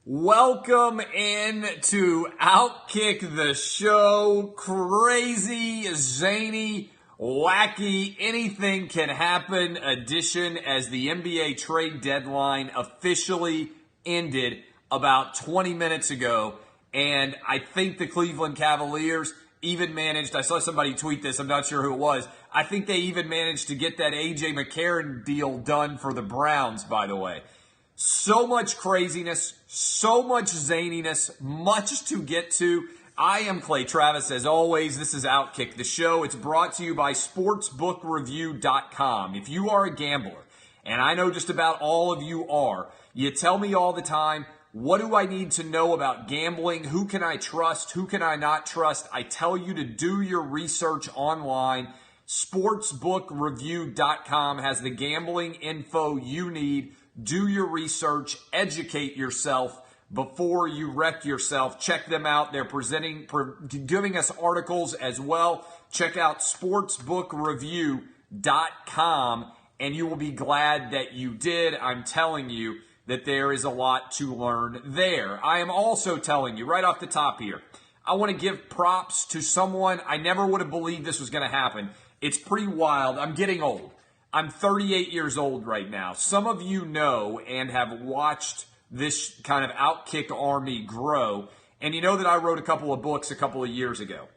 Welcome in to Outkick the Show. Crazy, zany, wacky, anything can happen edition as the NBA trade deadline officially ended about 20 minutes ago. And I think the Cleveland Cavaliers even managed, I saw somebody tweet this, I'm not sure who it was, I think they even managed to get that A.J. McCarron deal done for the Browns, by the way. So much craziness, so much zaniness, much to get to. I am Clay Travis, as always. This is Outkick the Show. It's brought to you by sportsbookreview.com. If you are a gambler, and I know just about all of you are, you tell me all the time, what do I need to know about gambling? Who can I trust? Who can I not trust? I tell you to do your research online. Sportsbookreview.com has the gambling info you need. Do your research, educate yourself before you wreck yourself. Check them out. They're giving us articles as well. Check out sportsbookreview.com and you will be glad that you did. I'm telling you that there is a lot to learn there. I am also telling you right off the top here, I want to give props to someone. I never would have believed this was going to happen. It's pretty wild. I'm getting old. I'm 38 years old right now. Some of you know and have watched this kind of Outkick army grow. And you know that I wrote a couple of books a couple of years ago.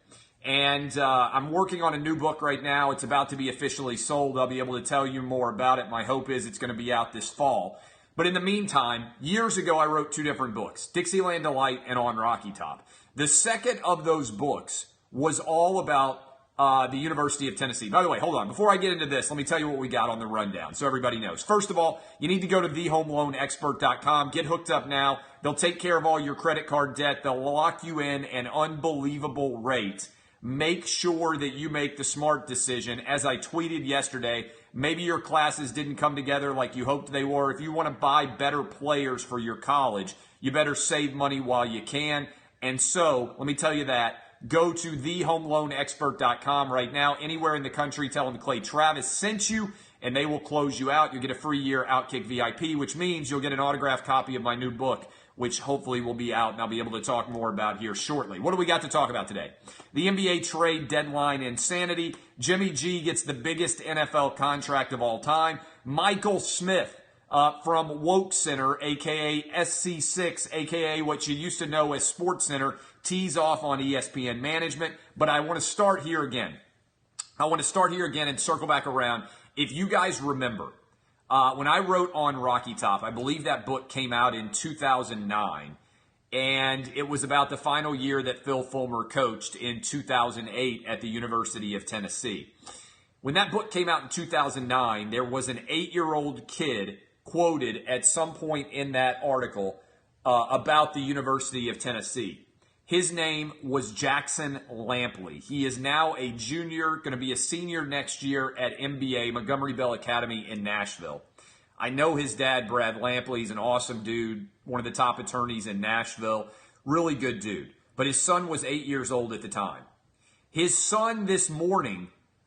And I'm working on a new book right now. It's about to be officially sold. I'll be able to tell you more about it. My hope is it's going to be out this fall. But in the meantime, years ago, I wrote two different books, Dixieland Delight and On Rocky Top. The second of those books was all about the University of Tennessee. By the way, hold on. Before I get into this, let me tell you what we got on the rundown so everybody knows. First of all, you need to go to thehomeloanexpert.com. Get hooked up now. They'll take care of all your credit card debt. They'll lock you in an unbelievable rate. Make sure that you make the smart decision. As I tweeted yesterday, maybe your classes didn't come together like you hoped they were. If you want to buy better players for your college, you better save money while you can. And so, let me tell you that. Go to thehomeloanexpert.com right now. Anywhere in the country, tell them Clay Travis sent you, and they will close you out. You'll get a free year Outkick VIP, which means you'll get an autographed copy of my new book, which hopefully will be out, and I'll be able to talk more about here shortly. What do we got to talk about today? The NBA trade deadline insanity. Jimmy G gets the biggest NFL contract of all time. Michael Smith from WokeCenter, a.k.a. SC6, a.k.a. what you used to know as SportsCenter, tees off on ESPN management. But I want to start here again. And circle back around. If you guys remember, when I wrote On Rocky Top, I believe that book came out in 2009. And it was about the final year that Phil Fulmer coached in 2008 at the University of Tennessee. When that book came out in 2009, there was an 8-year-old kid quoted at some point in that article about the University of Tennessee. His name was Jackson Lampley. He is now a junior, going to be a senior next year at MBA, Montgomery Bell Academy in Nashville. I know his dad, Brad Lampley. He's an awesome dude, one of the top attorneys in Nashville. Really good dude. But his son was 8 years old at the time. His son this morning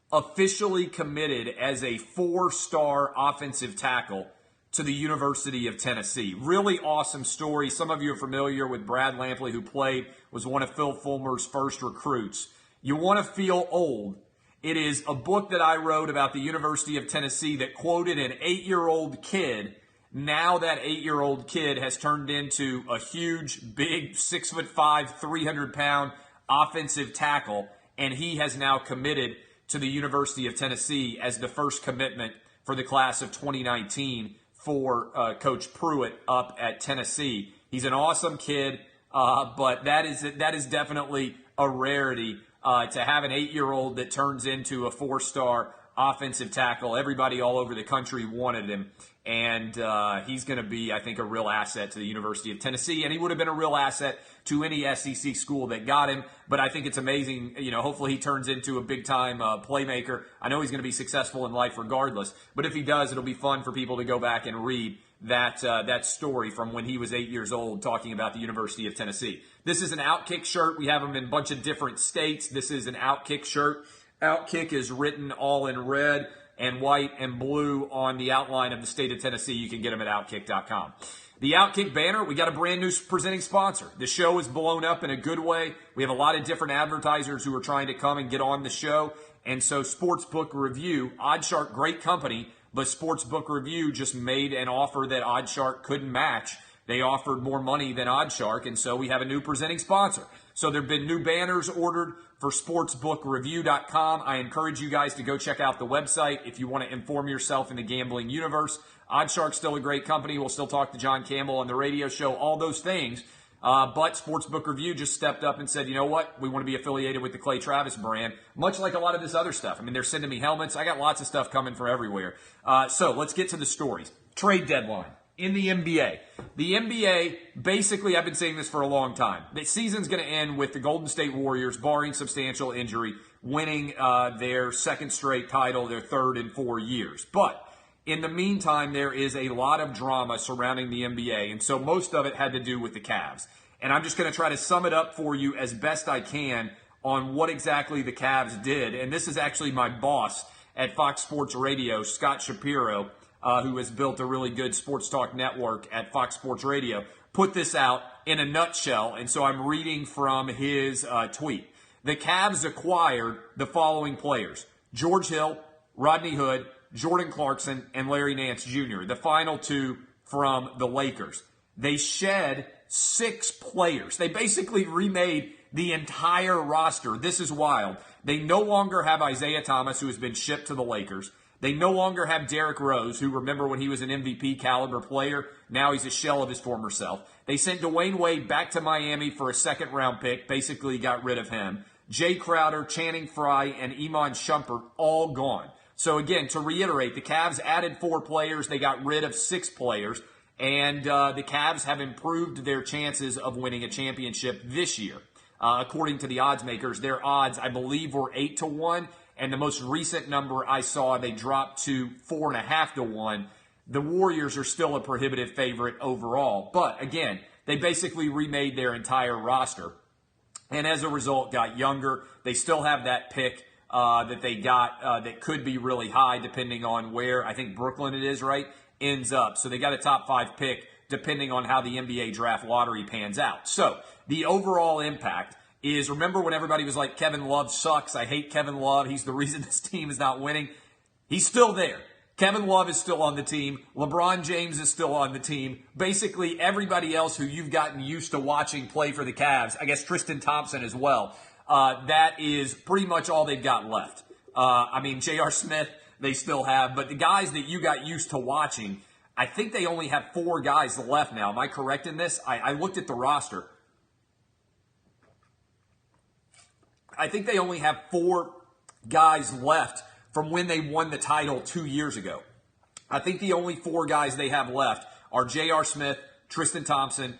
officially committed as a 4-star offensive tackle to the University of Tennessee. Really awesome story. Some of you are familiar with Brad Lampley, who was one of Phil Fulmer's first recruits. You want to feel old. It is a book that I wrote about the University of Tennessee that quoted an 8-year-old kid. Now that 8-year-old kid has turned into a huge, big, 6'5", 300-pound offensive tackle, and he has now committed to the University of Tennessee as the first commitment for the class of 2019 for Coach Pruitt up at Tennessee. He's an awesome kid, but that is definitely a rarity to have an 8-year-old that turns into a 4-star offensive tackle. Everybody all over the country wanted him, and he's going to be, I think, a real asset to the University of Tennessee, and he would have been a real asset to any SEC school that got him. But I think it's amazing. Hopefully he turns into a big-time playmaker. I know he's going to be successful in life regardless, but if he does, it'll be fun for people to go back and read that story from when he was 8 years old talking about the University of Tennessee. This is an Outkick shirt. We have them in a bunch of different states. This is an Outkick shirt. Outkick is written all in red and white and blue on the outline of the state of Tennessee. You can get them at Outkick.com. The Outkick banner, we got a brand new presenting sponsor. The show is blown up in a good way. We have a lot of different advertisers who are trying to come and get on the show. And so Sportsbook Review, Oddshark, great company, but Sportsbook Review just made an offer that Oddshark couldn't match. They offered more money than Oddshark, and so we have a new presenting sponsor. So there have been new banners ordered for sportsbookreview.com. I encourage you guys to go check out the website if you want to inform yourself in the gambling universe. Oddshark's still a great company. We'll still talk to John Campbell on the radio show, all those things. But Sportsbook Review just stepped up and said, you know what? We want to be affiliated with the Clay Travis brand, much like a lot of this other stuff. I mean, they're sending me helmets. I got lots of stuff coming from everywhere. So let's get to the stories. Trade deadline in the NBA. The NBA, basically, I've been saying this for a long time. The season's going to end with the Golden State Warriors, barring substantial injury, winning their second straight title, their third in 4 years. But in the meantime, there is a lot of drama surrounding the NBA, and so most of it had to do with the Cavs. And I'm just going to try to sum it up for you as best I can on what exactly the Cavs did. And this is actually my boss at Fox Sports Radio, Scott Shapiro, who has built a really good sports talk network at Fox Sports Radio, put this out in a nutshell. And so I'm reading from his tweet. The Cavs acquired the following players: George Hill, Rodney Hood, Jordan Clarkson, and Larry Nance Jr., the final two from the Lakers. They shed 6 players. They basically remade the entire roster. This is wild. They no longer have Isaiah Thomas, who has been shipped to the Lakers. They no longer have Derrick Rose, who, remember when he was an MVP caliber player, now he's a shell of his former self. They sent Dwayne Wade back to Miami for a second-round pick, basically got rid of him. Jay Crowder, Channing Frye, and Iman Shumpert all gone. So again, to reiterate, the Cavs added 4 players. They got rid of 6 players. And the Cavs have improved their chances of winning a championship this year. According to the odds makers, their odds, I believe, were 8-1. And the most recent number I saw, they dropped to 4.5-1. The Warriors are still a prohibitive favorite overall. But again, they basically remade their entire roster. And as a result, got younger. They still have that pick that they got that could be really high depending on where, I think Brooklyn it is, right, ends up. So they got a top 5 pick depending on how the NBA draft lottery pans out. So the overall impact is, remember when everybody was like, Kevin Love sucks, I hate Kevin Love, he's the reason this team is not winning? He's still there. Kevin Love is still on the team. LeBron James is still on the team. Basically everybody else who you've gotten used to watching play for the Cavs, I guess Tristan Thompson as well, that is pretty much all they've got left. I mean, J.R. Smith, they still have, but the guys that you got used to watching, I think they only have 4 guys left now. Am I correct in this? I looked at the roster. I think they only have 4 guys left from when they won the title 2 years ago. I think the only 4 guys they have left are J.R. Smith, Tristan Thompson,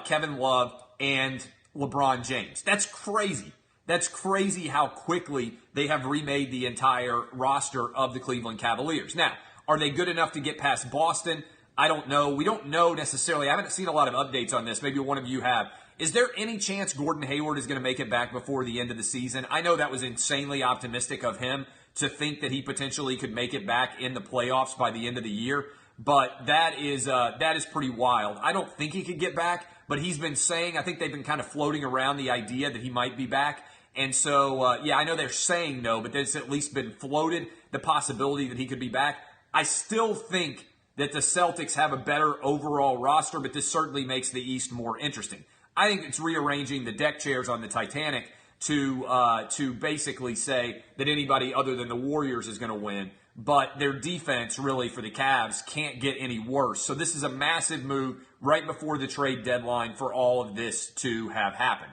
Kevin Love, and LeBron James. That's crazy. That's crazy how quickly they have remade the entire roster of the Cleveland Cavaliers. Now, are they good enough to get past Boston? I don't know. We don't know necessarily. I haven't seen a lot of updates on this. Maybe one of you have. Is there any chance Gordon Hayward is going to make it back before the end of the season? I know that was insanely optimistic of him to think that he potentially could make it back in the playoffs by the end of the year, but that is pretty wild. I don't think he could get back, but he's been saying, I think they've been kind of floating around the idea that he might be back. And so, yeah, I know they're saying no, but there's at least been floated the possibility that he could be back. I still think that the Celtics have a better overall roster, but this certainly makes the East more interesting. I think it's rearranging the deck chairs on the Titanic to basically say that anybody other than the Warriors is going to win. But their defense, really, for the Cavs can't get any worse. So this is a massive move right before the trade deadline for all of this to have happened.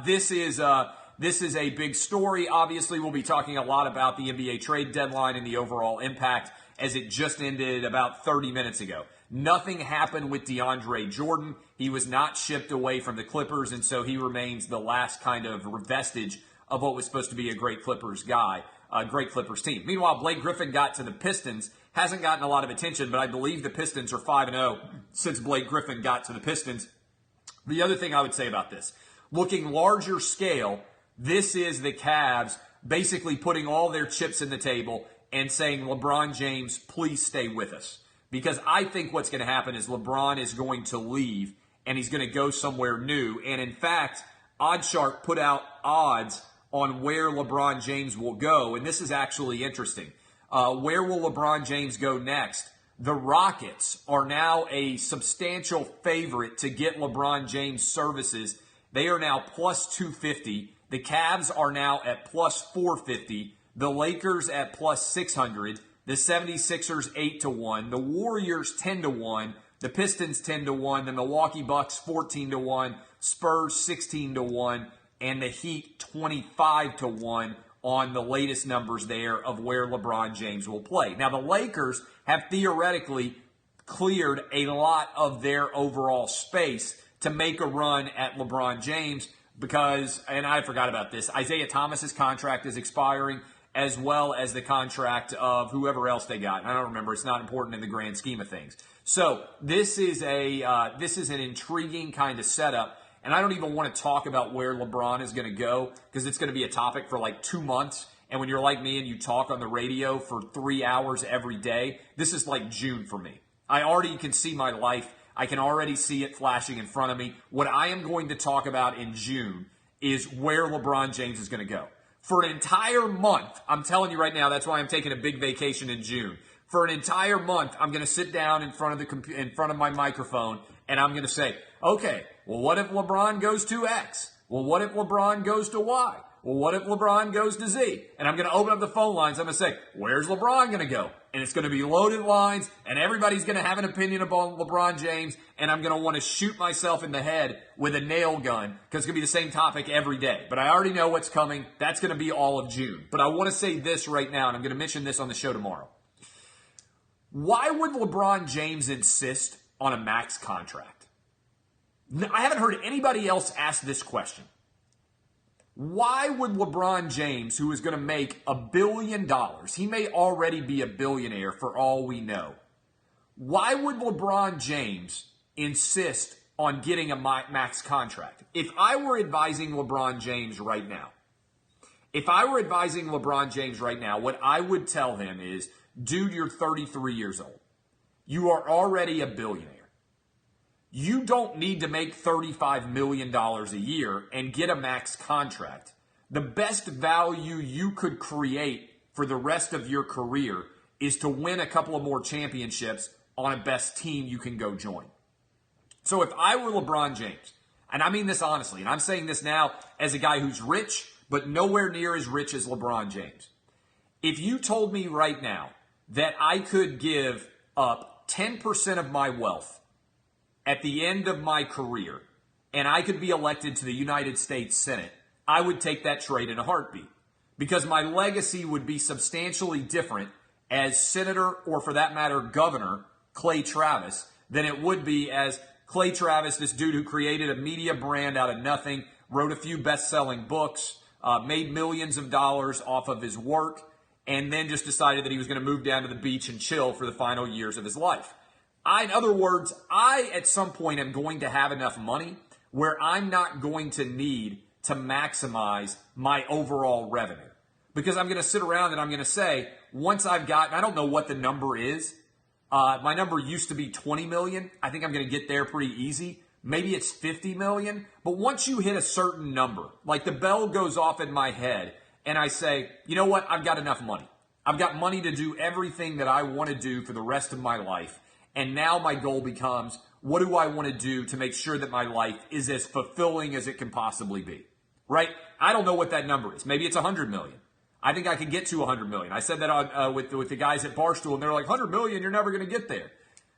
This is a big story. Obviously, we'll be talking a lot about the NBA trade deadline and the overall impact as it just ended about 30 minutes ago. Nothing happened with DeAndre Jordan. He was not shipped away from the Clippers, and so he remains the last kind of vestige of what was supposed to be a great Clippers guy, a great Clippers team. Meanwhile, Blake Griffin got to the Pistons. Hasn't gotten a lot of attention, but I believe the Pistons are 5-0 since Blake Griffin got to the Pistons. The other thing I would say about this, looking larger scale, this is the Cavs basically putting all their chips in the table and saying, LeBron James, please stay with us. because I think what's going to happen is LeBron is going to leave and he's going to go somewhere new. And in fact, OddsShark put out odds on where LeBron James will go. And this is actually interesting. Where will LeBron James go next? The Rockets are now a substantial favorite to get LeBron James services. They are now plus 250. The Cavs are now at plus 450. The Lakers at plus 600. The 76ers 8-1. The Warriors 10-1. The Pistons 10-1. The Milwaukee Bucks 14-1. Spurs 16-1. And the Heat 25-1 on the latest numbers there of where LeBron James will play. Now, the Lakers have theoretically cleared a lot of their overall space to make a run at LeBron James because, and I forgot about this, Isaiah Thomas's contract is expiring, as well as the contract of whoever else they got. I don't remember. It's not important in the grand scheme of things. So this is an intriguing kind of setup. And I don't even want to talk about where LeBron is going to go because it's going to be a topic for like 2 months. And when you're like me and you talk on the radio for 3 hours every day, this is like June for me. I already can see my life. I can already see it flashing in front of me. What I am going to talk about in June is where LeBron James is going to go. For an entire month, I'm telling you right now, that's why I'm taking a big vacation in June. For an entire month, I'm going to sit down in front of my microphone and I'm going to say, okay, well, what if LeBron goes to X? Well, what if LeBron goes to Y? Well, what if LeBron goes to Z? And I'm going to open up the phone lines. I'm going to say, where's LeBron going to go? And it's going to be loaded lines, and everybody's going to have an opinion about LeBron James, and I'm going to want to shoot myself in the head with a nail gun because it's going to be the same topic every day. But I already know what's coming. That's going to be all of June. But I want to say this right now, and I'm going to mention this on the show tomorrow. Why would LeBron James insist on a max contract? I haven't heard anybody else ask this question. Why would LeBron James, who is going to make $1 billion, he may already be a billionaire for all we know, why would LeBron James insist on getting a max contract? If I were advising LeBron James right now, what I would tell him is, dude, you're 33 years old. You are already a billionaire. You don't need to make $35 million a year and get a max contract. The best value you could create for the rest of your career is to win a couple of more championships on a best team you can go join. So if I were LeBron James, and I mean this honestly, and I'm saying this now as a guy who's rich, but nowhere near as rich as LeBron James. If you told me right now that I could give up 10% of my wealth at the end of my career, and I could be elected to the United States Senate, I would take that trade in a heartbeat because my legacy would be substantially different as Senator, or for that matter, Governor Clay Travis, than it would be as Clay Travis, this dude who created a media brand out of nothing, wrote a few best-selling books, made millions of dollars off of his work, and then just decided that he was going to move down to the beach and chill for the final years of his life. In other words, I at some point am going to have enough money where I'm not going to need to maximize my overall revenue. Because I'm going to sit around and I'm going to say, once I've got, I don't know what the number is. My number used to be 20 million. I think I'm going to get there pretty easy. Maybe it's 50 million. But once you hit a certain number, like the bell goes off in my head and I say, you know what? I've got enough money. I've got money to do everything that I want to do for the rest of my life. And now my goal becomes, what do I want to do to make sure that my life is as fulfilling as it can possibly be, right? I don't know what that number is. Maybe it's 100 million. I think I could get to 100 million. I said that with the guys at Barstool, and they're like, 100 million, you're never going to get there.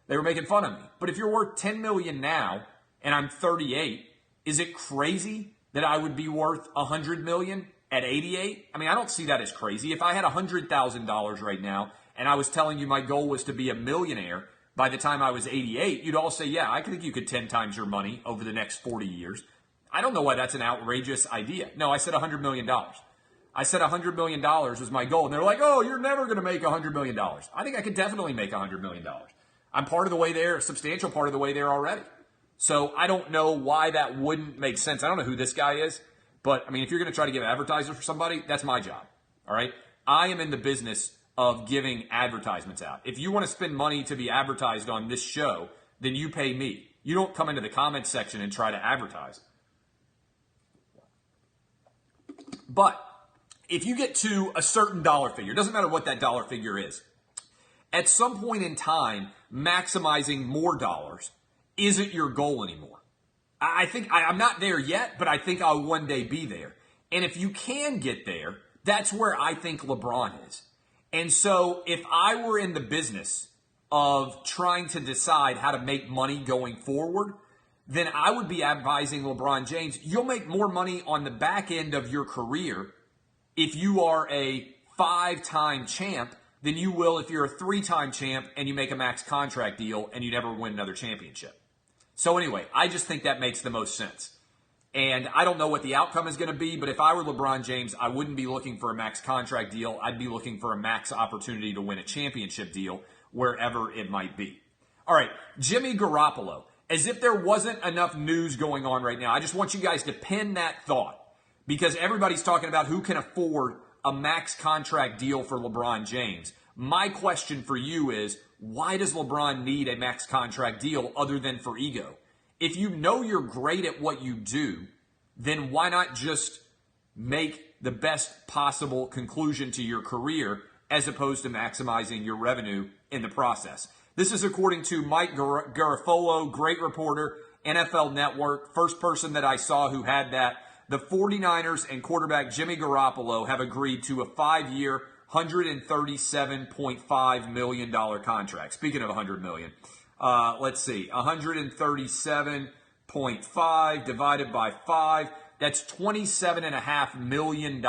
They were making fun of me. But if you're worth 10 million now, and I'm 38, is it crazy that I would be worth 100 million at 88? I mean, I don't see that as crazy. If I had $100,000 right now, and I was telling you my goal was to be a millionaire by the time I was 88, you'd all say, yeah, I think you could 10 times your money over the next 40 years. I don't know why that's an outrageous idea. No, I said $100 million. I said $100 million was my goal. And they're like, oh, you're never going to make $100 million. I think I could definitely make $100 million. I'm part of the way there, a substantial part of the way there already. So I don't know why that wouldn't make sense. I don't know who this guy is, but I mean, if you're going to try to get an advertiser for somebody, that's my job. All right. I am in the business of giving advertisements out. If you want to spend money to be advertised on this show, then you pay me. You don't come into the comments section and try to advertise. But if you get to a certain dollar figure, it doesn't matter what that dollar figure is, at some point in time, maximizing more dollars isn't your goal anymore. I think I'm not there yet, but I think I'll one day be there. And if you can get there, that's where I think LeBron is. And so if I were in the business of trying to decide how to make money going forward, then I would be advising LeBron James, you'll make more money on the back end of your career if you are a 5-time champ than you will if you're a 3-time champ and you make a max contract deal and you never win another championship. So anyway, I just think that makes the most sense. And I don't know what the outcome is going to be, but if I were LeBron James, I wouldn't be looking for a max contract deal. I'd be looking for a max opportunity to win a championship deal wherever it might be. All right, Jimmy Garoppolo. As if there wasn't enough news going on right now, I just want you guys to pin that thought because everybody's talking about who can afford a max contract deal for LeBron James. My question for you is, why does LeBron need a max contract deal other than for ego? If you know you're great at what you do, then why not just make the best possible conclusion to your career as opposed to maximizing your revenue in the process? This is according to Mike Garafolo, great reporter, NFL Network, first person that I saw who had that. The 49ers and quarterback Jimmy Garoppolo have agreed to a 5-year, $137.5 million contract. Speaking of $100 million, let's see, 137.5 divided by 5, that's $27.5 million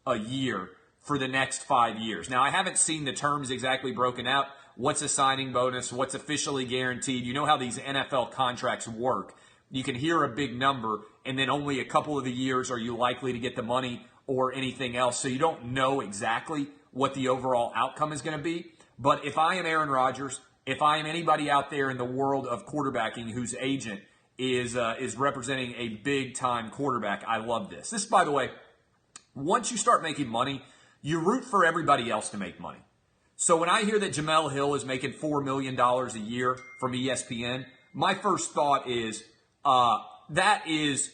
a year for the next 5 years. Now, I haven't seen the terms exactly broken out. What's a signing bonus? What's officially guaranteed? You know how these NFL contracts work. You can hear a big number, and then only a couple of the years are you likely to get the money or anything else. So you don't know exactly what the overall outcome is going to be. But if I am Aaron Rodgers, if I am anybody out there in the world of quarterbacking whose agent is representing a big-time quarterback, I love this. This, by the way, once you start making money, you root for everybody else to make money. So when I hear that Jemele Hill is making $4 million a year from ESPN, my first thought is that is,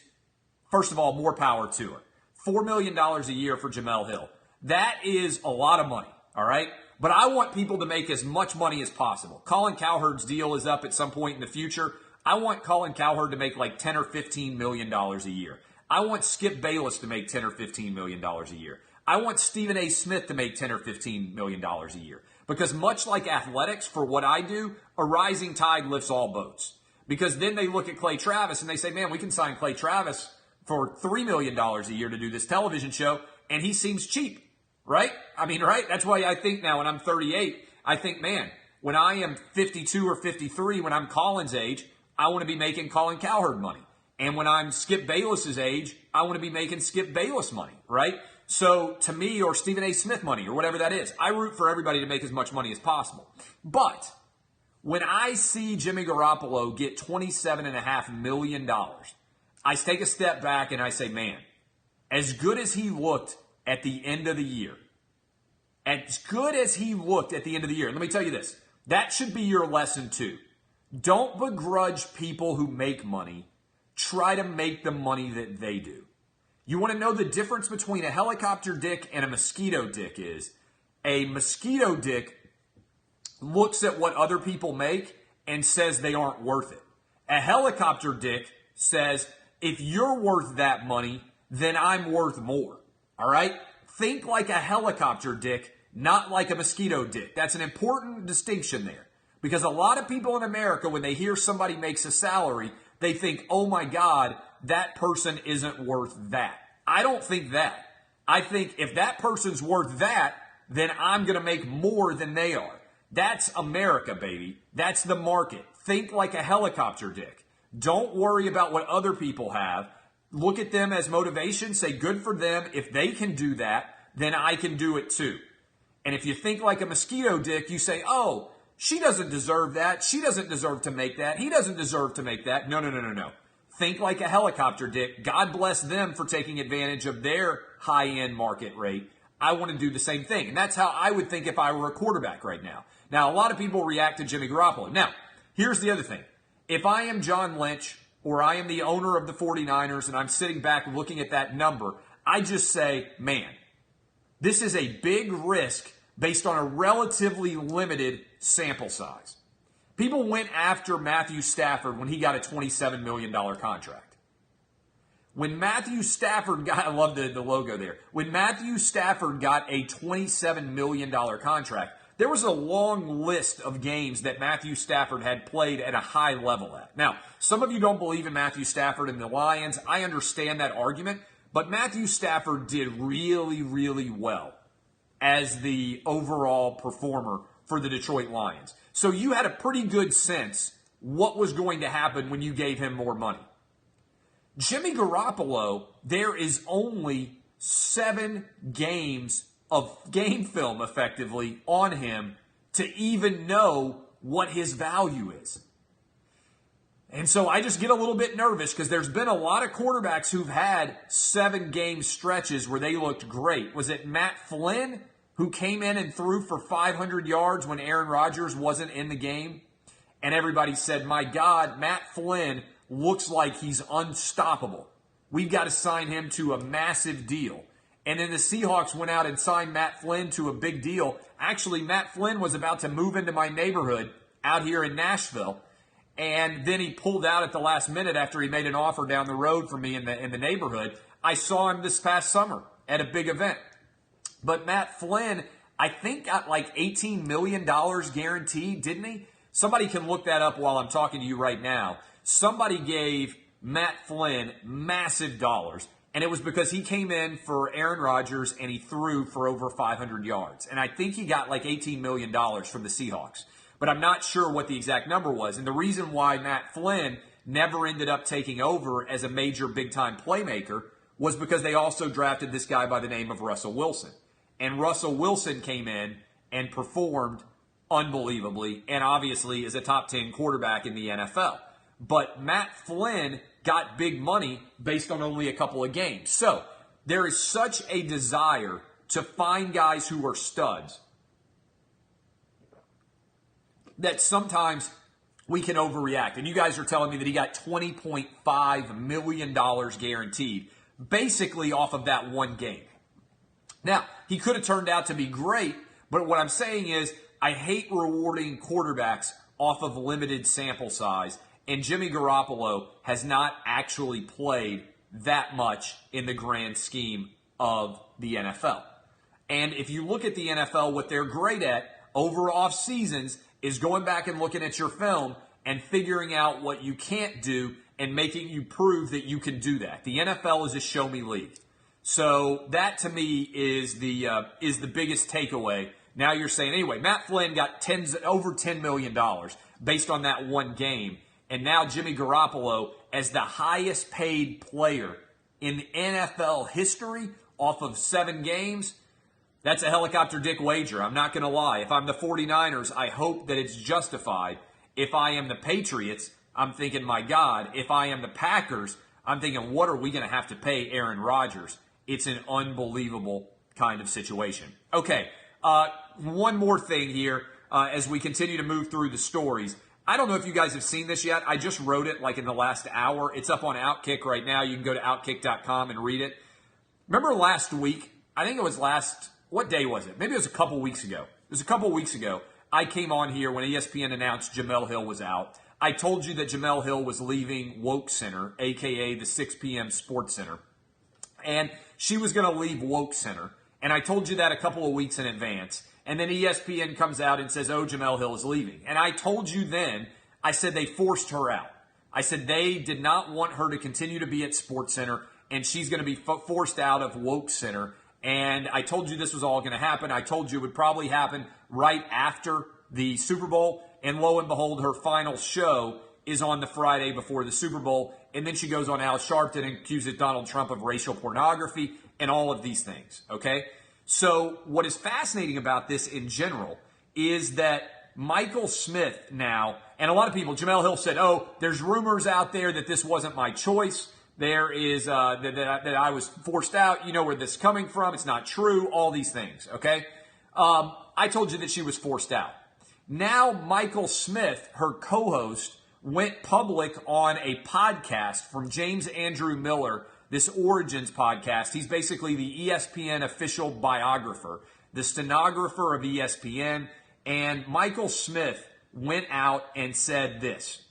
first of all, more power to her. $4 million a year for Jemele Hill. That is a lot of money, all right? But I want people to make as much money as possible. Colin Cowherd's deal is up at some point in the future. I want Colin Cowherd to make like $10 or $15 million a year. I want Skip Bayless to make $10 or $15 million a year. I want Stephen A. Smith to make $10 or $15 million a year. Because much like athletics, for what I do, a rising tide lifts all boats. Because then they look at Clay Travis and they say, man, we can sign Clay Travis for $3 million a year to do this television show, and he seems cheap, right? I mean, right? That's why I think now when I'm 38, I think, man, when I am 52 or 53, when I'm Colin's age, I want to be making Colin Cowherd money. And when I'm Skip Bayless's age, I want to be making Skip Bayless money, right? So to me, or Stephen A. Smith money, or whatever that is, I root for everybody to make as much money as possible. But when I see Jimmy Garoppolo get $27.5 million, I take a step back and I say, man, as good as he looked at the end of the year, let me tell you this, that should be your lesson too. Don't begrudge people who make money. Try to make the money that they do. You want to know the difference between a helicopter dick and a mosquito dick is a mosquito dick looks at what other people make and says they aren't worth it. A helicopter dick says, if you're worth that money, then I'm worth more. All right? Think like a helicopter dick, not like a mosquito dick. That's an important distinction there. Because a lot of people in America, when they hear somebody makes a salary, they think, oh my God, that person isn't worth that. I don't think that. I think if that person's worth that, then I'm going to make more than they are. That's America, baby. That's the market. Think like a helicopter dick. Don't worry about what other people have. Look at them as motivation. Say, good for them. If they can do that, then I can do it too. And if you think like a mosquito dick, you say, oh, she doesn't deserve that. She doesn't deserve to make that. He doesn't deserve to make that. No. Think like a helicopter dick. God bless them for taking advantage of their high-end market rate. I want to do the same thing. And that's how I would think if I were a quarterback right now. Now, a lot of people react to Jimmy Garoppolo. Now, here's the other thing. If I am John Lynch or I am the owner of the 49ers and I'm sitting back looking at that number, I just say, man, this is a big risk based on a relatively limited sample size. People went after Matthew Stafford when he got a $27 million contract. When Matthew Stafford got, I love the logo there. When Matthew Stafford got a $27 million contract, there was a long list of games that Matthew Stafford had played at a high level at. Now, some of you don't believe in Matthew Stafford and the Lions. I understand that argument, but Matthew Stafford did really, really well as the overall performer for the Detroit Lions. So you had a pretty good sense what was going to happen when you gave him more money. Jimmy Garoppolo, there is only 7 games of game film effectively on him to even know what his value is. And so I just get a little bit nervous because there's been a lot of quarterbacks who've had 7-game stretches where they looked great. Was it Matt Flynn who came in and threw for 500 yards when Aaron Rodgers wasn't in the game? And everybody said, my God, Matt Flynn looks like he's unstoppable. We've got to sign him to a massive deal. And then the Seahawks went out and signed Matt Flynn to a big deal. Actually, Matt Flynn was about to move into my neighborhood out here in Nashville. And then he pulled out at the last minute after he made an offer down the road for me in the neighborhood. I saw him this past summer at a big event. But Matt Flynn, I think, got like $18 million guaranteed, didn't he? Somebody can look that up while I'm talking to you right now. Somebody gave Matt Flynn massive dollars. And it was because he came in for Aaron Rodgers and he threw for over 500 yards. And I think he got like $18 million from the Seahawks. But I'm not sure what the exact number was. And the reason why Matt Flynn never ended up taking over as a major big-time playmaker was because they also drafted this guy by the name of Russell Wilson. And Russell Wilson came in and performed unbelievably and obviously is a top 10 quarterback in the NFL. But Matt Flynn got big money based on only a couple of games. So there is such a desire to find guys who are studs that sometimes we can overreact. And you guys are telling me that he got $20.5 million guaranteed, basically off of that one game. Now, he could have turned out to be great, but what I'm saying is I hate rewarding quarterbacks off of limited sample size, and Jimmy Garoppolo has not actually played that much in the grand scheme of the NFL. And if you look at the NFL, what they're great at over off seasons is going back and looking at your film and figuring out what you can't do and making you prove that you can do that. The NFL is a show me league. So that to me is the biggest takeaway. Now you're saying, anyway, Matt Flynn got over $10 million based on that one game. And now Jimmy Garoppolo, as the highest paid player in NFL history off of 7 games, that's a helicopter dick wager. I'm not going to lie. If I'm the 49ers, I hope that it's justified. If I am the Patriots, I'm thinking, my God. If I am the Packers, I'm thinking, what are we going to have to pay Aaron Rodgers? It's an unbelievable kind of situation. Okay, one more thing here as we continue to move through the stories. I don't know if you guys have seen this yet. I just wrote it like in the last hour. It's up on Outkick right now. You can go to outkick.com and read it. Remember last week? I think it was what day was it? Maybe it was a couple weeks ago. It was a couple weeks ago. I came on here when ESPN announced Jemele Hill was out. I told you that Jemele Hill was leaving WokeCenter, a.k.a. the 6 p.m. Sports Center. And she was going to leave WokeCenter. And I told you that a couple of weeks in advance. And then ESPN comes out and says, oh, Jemele Hill is leaving. And I told you then, I said they forced her out. I said they did not want her to continue to be at SportsCenter, and she's going to be forced out of WokeCenter. And I told you this was all going to happen. I told you it would probably happen right after the Super Bowl. And lo and behold, her final show is on the Friday before the Super Bowl. And then she goes on Al Sharpton and accuses Donald Trump of racial pornography and all of these things, okay? So what is fascinating about this in general is that Michael Smith now, and a lot of people, Jemele Hill said, oh, there's rumors out there that this wasn't my choice There is that I was forced out. You know where this is coming from. It's not true. All these things, okay? I told you that she was forced out. Now Michael Smith, her co-host, went public on a podcast from James Andrew Miller, this Origins podcast. He's basically the ESPN official biographer, the stenographer of ESPN. And Michael Smith went out and said this.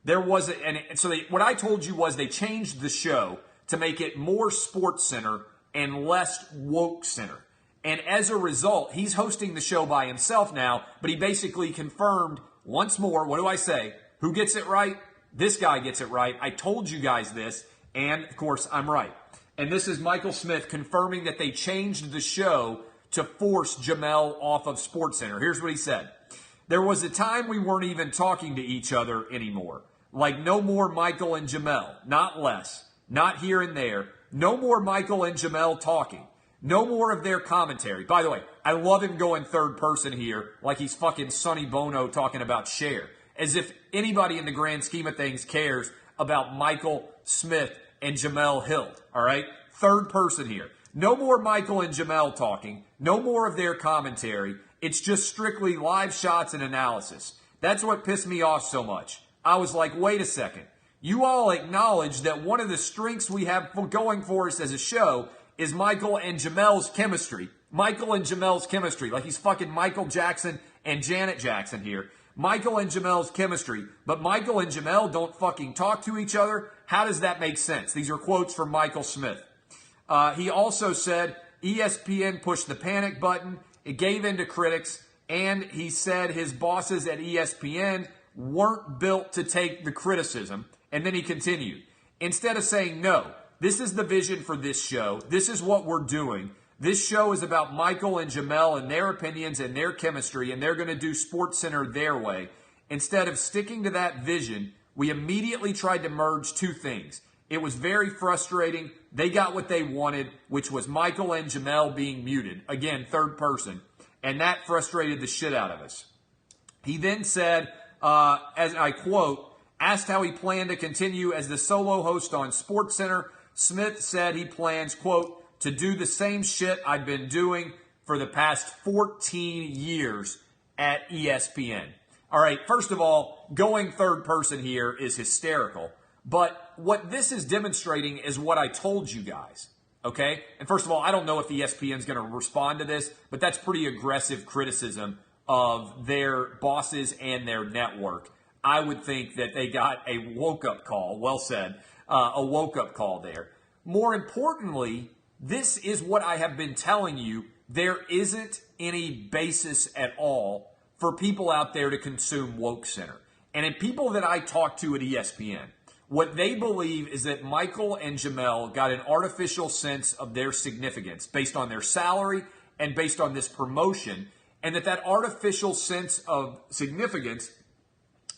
What I told you was they changed the show to make it more SportsCenter and less WokeCenter. And as a result, he's hosting the show by himself now, but he basically confirmed once more, what do I say? Who gets it right? This guy gets it right. I told you guys this, and of course, I'm right. And this is Michael Smith confirming that they changed the show to force Jemele off of SportsCenter. Here's what he said. There was a time we weren't even talking to each other anymore. Like no more Michael and Jemele, not less, not here and there. No more Michael and Jemele talking. No more of their commentary. By the way, I love him going third person here like he's fucking Sonny Bono talking about Cher. As if anybody in the grand scheme of things cares about Michael Smith and Jemele Hill, all right? Third person here. No more Michael and Jemele talking. No more of their commentary. It's just strictly live shots and analysis. That's what pissed me off so much. I was like, wait a second. You all acknowledge that one of the strengths we have going for us as a show is Michael and Jemele's chemistry. Michael and Jemele's chemistry. Like he's fucking Michael Jackson and Janet Jackson here. Michael and Jemele's chemistry. But Michael and Jemele don't fucking talk to each other. How does that make sense? These are quotes from Michael Smith. He also said ESPN pushed the panic button. It gave in to critics. And he said his bosses at ESPN weren't built to take the criticism. And then he continued. Instead of saying, no, this is the vision for this show. This is what we're doing. This show is about Michael and Jemele and their opinions and their chemistry, and they're going to do SportsCenter their way. Instead of sticking to that vision, we immediately tried to merge two things. It was very frustrating. They got what they wanted, which was Michael and Jemele being muted. Again, third person. And that frustrated the shit out of us. He then said, as I quote, asked how he planned to continue as the solo host on SportsCenter, Smith said he plans, quote, to do the same shit I've been doing for the past 14 years at ESPN. All right, first of all, going third person here is hysterical. But what this is demonstrating is what I told you guys, okay? And first of all, I don't know if ESPN is going to respond to this, but that's pretty aggressive criticism of their bosses and their network. I would think that they got a woke-up call, well said, a woke-up call there. More importantly, this is what I have been telling you. There isn't any basis at all for people out there to consume WokeCenter. And in people that I talk to at ESPN, what they believe is that Michael and Jemele got an artificial sense of their significance based on their salary and based on this promotion, and that artificial sense of significance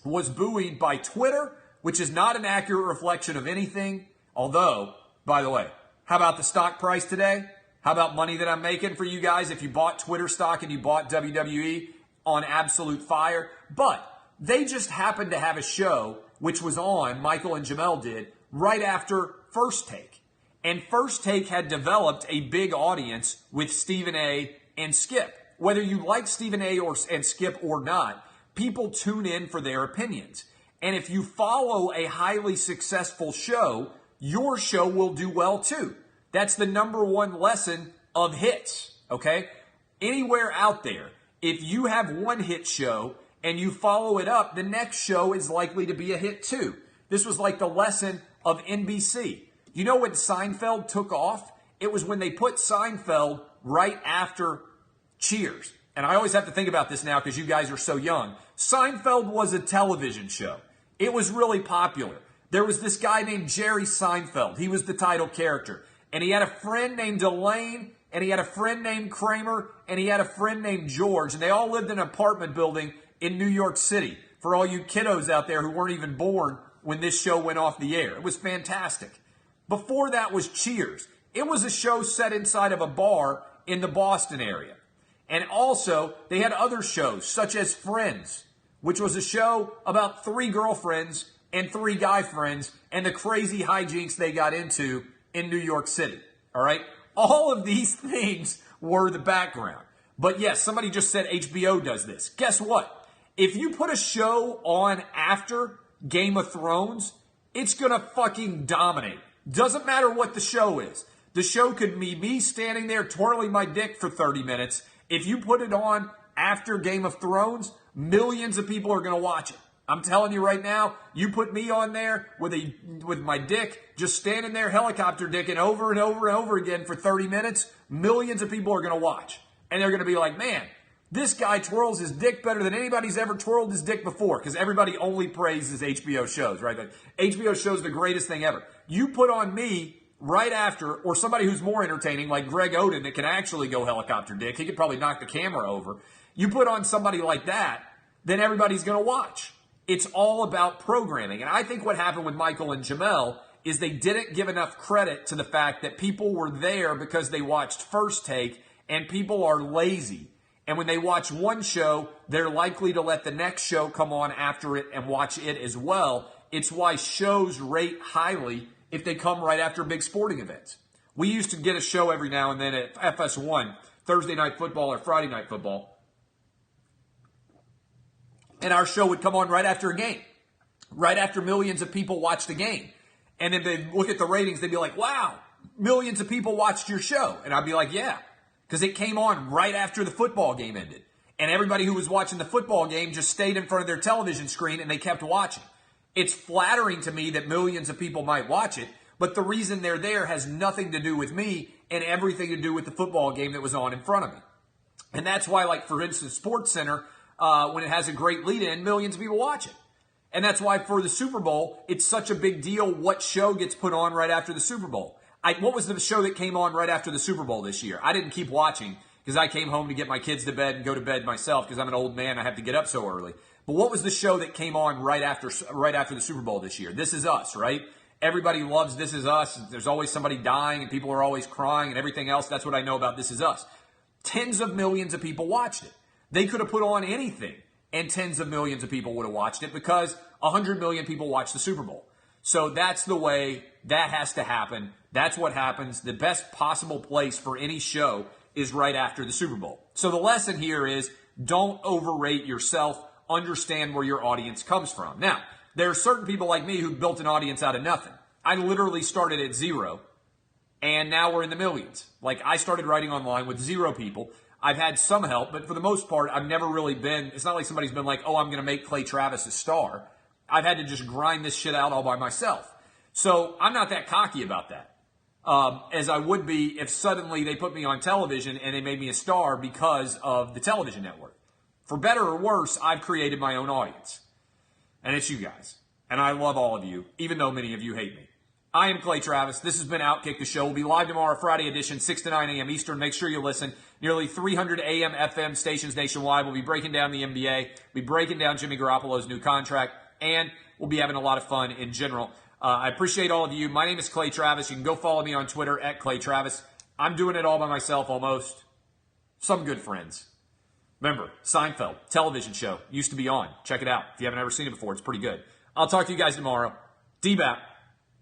was buoyed by Twitter, which is not an accurate reflection of anything. Although, by the way, how about the stock price today? How about money that I'm making for you guys if you bought Twitter stock and you bought WWE on absolute fire? But they just happened to have a show which was on, Michael and Jemele did, right after First Take. And First Take had developed a big audience with Stephen A. and Skip. Whether you like Stephen A. and Skip or not, people tune in for their opinions. And if you follow a highly successful show, your show will do well too. That's the number one lesson of hits, okay? Anywhere out there, if you have one hit show and you follow it up, the next show is likely to be a hit too. This was like the lesson of NBC. You know when Seinfeld took off? It was when they put Seinfeld right after Cheers. And I always have to think about this now because you guys are so young. Seinfeld was a television show. It was really popular. There was this guy named Jerry Seinfeld. He was the title character. And he had a friend named Elaine, and he had a friend named Kramer, and he had a friend named George. And they all lived in an apartment building in New York City. For all you kiddos out there who weren't even born when this show went off the air. It was fantastic. Before that was Cheers. It was a show set inside of a bar in the Boston area. And also, they had other shows, such as Friends, which was a show about three girlfriends and 3 guy friends and the crazy hijinks they got into in New York City. All right? All of these things were the background. But yes, somebody just said HBO does this. Guess what? If you put a show on after Game of Thrones, it's going to fucking dominate. Doesn't matter what the show is. The show could be me standing there twirling my dick for 30 minutes. If you put it on after Game of Thrones, millions of people are going to watch it. I'm telling you right now, you put me on there with my dick just standing there helicopter dicking over and over and over again for 30 minutes, millions of people are going to watch. And they're going to be like, man, this guy twirls his dick better than anybody's ever twirled his dick before, because everybody only praises HBO shows, right? Like, HBO shows the greatest thing ever. You put on me right after, or somebody who's more entertaining, like Greg Oden, that can actually go helicopter dick. He could probably knock the camera over. You put on somebody like that, then everybody's going to watch. It's all about programming. And I think what happened with Michael and Jemele is they didn't give enough credit to the fact that people were there because they watched First Take, and people are lazy. And when they watch one show, they're likely to let the next show come on after it and watch it as well. It's why shows rate highly if they come right after big sporting events. We used to get a show every now and then at FS1, Thursday Night Football or Friday Night Football. And our show would come on right after a game, right after millions of people watched the game. And then they'd look at the ratings, they'd be like, wow, millions of people watched your show. And I'd be like, yeah, because it came on right after the football game ended. And everybody who was watching the football game just stayed in front of their television screen and they kept watching. It's flattering to me that millions of people might watch it, but the reason they're there has nothing to do with me and everything to do with the football game that was on in front of me. And that's why, like, for instance, SportsCenter, when it has a great lead-in, millions of people watch it. And that's why for the Super Bowl, it's such a big deal what show gets put on right after the Super Bowl. What was the show that came on right after the Super Bowl this year? I didn't keep watching because I came home to get my kids to bed and go to bed myself because I'm an old man. I have to get up so early. But what was the show that came on right after the Super Bowl this year? This Is Us, right? Everybody loves This Is Us. There's always somebody dying and people are always crying and everything else. That's what I know about This Is Us. Tens of millions of people watched it. They could have put on anything and tens of millions of people would have watched it because 100 million people watched the Super Bowl. So that's the way that has to happen. That's what happens. The best possible place for any show is right after the Super Bowl. So the lesson here is don't overrate yourself. Understand where your audience comes from. Now, there are certain people like me who built an audience out of nothing. I literally started at 0, and now we're in the millions. Like, I started writing online with 0 people. I've had some help, but for the most part, I've never really been, it's not like somebody's been like, oh, I'm going to make Clay Travis a star. I've had to just grind this shit out all by myself. So I'm not that cocky about that. As I would be if suddenly they put me on television and they made me a star because of the television network. For better or worse, I've created my own audience. And it's you guys. And I love all of you, even though many of you hate me. I am Clay Travis. This has been Outkick the Show. We'll be live tomorrow, Friday edition, 6 to 9 a.m. Eastern. Make sure you listen. Nearly 300 AM, FM stations nationwide. We'll be breaking down the NBA. We'll be breaking down Jimmy Garoppolo's new contract. And we'll be having a lot of fun in general. I appreciate all of you. My name is Clay Travis. You can go follow me on Twitter at Clay Travis. I'm doing it all by myself almost. Some good friends. Remember, Seinfeld, television show, used to be on. Check it out. If you haven't ever seen it before, it's pretty good. I'll talk to you guys tomorrow. D-Bap,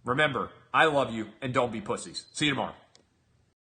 remember, I love you, and don't be pussies. See you tomorrow.